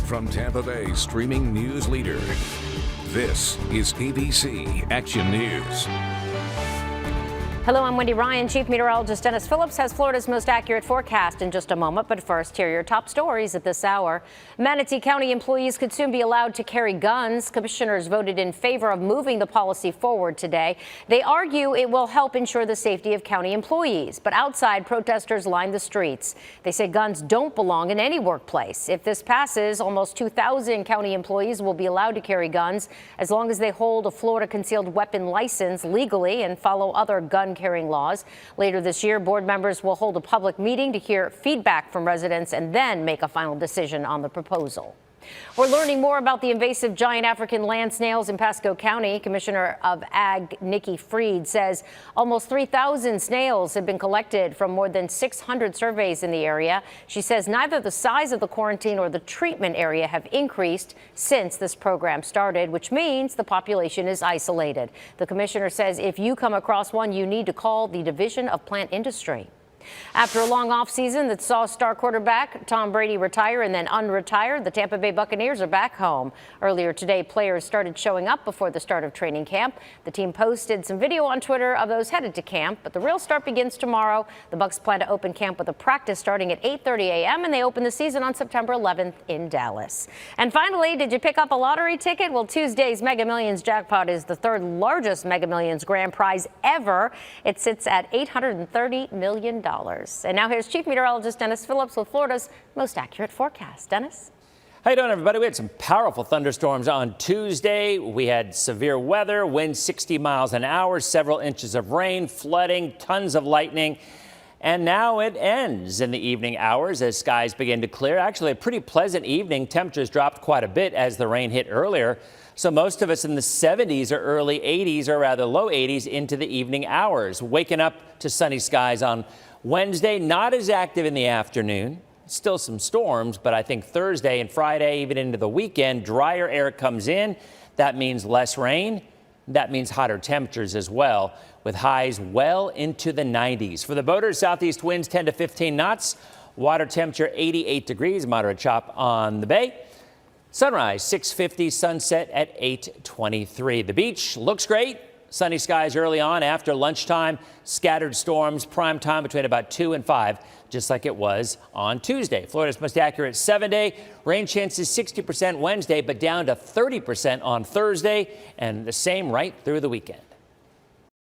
From Tampa Bay streaming news leader, this is ABC Action News. Hello, I'm Wendy Ryan. Chief Meteorologist Dennis Phillips has Florida's most accurate forecast in just a moment. But first, here are your top stories at this hour. Manatee County employees could soon be allowed to carry guns. Commissioners voted in favor of moving the policy forward today. They argue it will help ensure the safety of county employees. But outside, protesters line the streets. They say guns don't belong in any workplace. If this passes, almost 2,000 county employees will be allowed to carry guns as long as they hold a Florida concealed weapon license legally and follow other gun carrying laws. Later this year, board members will hold a public meeting to hear feedback from residents and then make a final decision on the proposal. We're learning more about the invasive giant African land snails in Pasco County. Commissioner of Ag Nikki Freed says almost 3,000 snails have been collected from more than 600 surveys in the area. She says neither the size of the quarantine or the treatment area have increased since this program started, which means the population is isolated. The commissioner says if you come across one, you need to call the Division of Plant Industry. After a long offseason that saw star quarterback Tom Brady retire and then unretire, the Tampa Bay Buccaneers are back home. Earlier today, players started showing up before the start of training camp. The team posted some video on Twitter of those headed to camp, but the real start begins tomorrow. The Bucs plan to open camp with a practice starting at 8:30 a.m. and they open the season on September 11th in Dallas. And finally, did you pick up a lottery ticket? Well, Tuesday's Mega Millions jackpot is the third largest Mega Millions grand prize ever. It sits at $830 million. And now here's Chief Meteorologist Dennis Phillips with Florida's most accurate forecast. Dennis? How you doing, everybody? We had some powerful thunderstorms on Tuesday. We had severe weather, winds 60 miles an hour, several inches of rain, flooding, tons of lightning. And now it ends in the evening hours as skies begin to clear. Actually, a pretty pleasant evening. Temperatures dropped quite a bit as the rain hit earlier. So most of us in the 70s or early 80s, or rather low 80s, into the evening hours. Waking up to sunny skies on Wednesday, not as active in the afternoon. Still some storms, but I think Thursday and Friday, even into the weekend, drier air comes in. That means less rain. That means hotter temperatures as well, with highs well into the 90s. For the boaters, southeast winds 10 to 15 knots. Water temperature 88 degrees, moderate chop on the bay. Sunrise 6:50, sunset at 8:23. The beach looks great. Sunny skies early on after lunchtime. Scattered storms, prime time between about 2 and 5, just like it was on Tuesday. Florida's most accurate 7-day. Rain chances 60% Wednesday, but down to 30% on Thursday, and the same right through the weekend.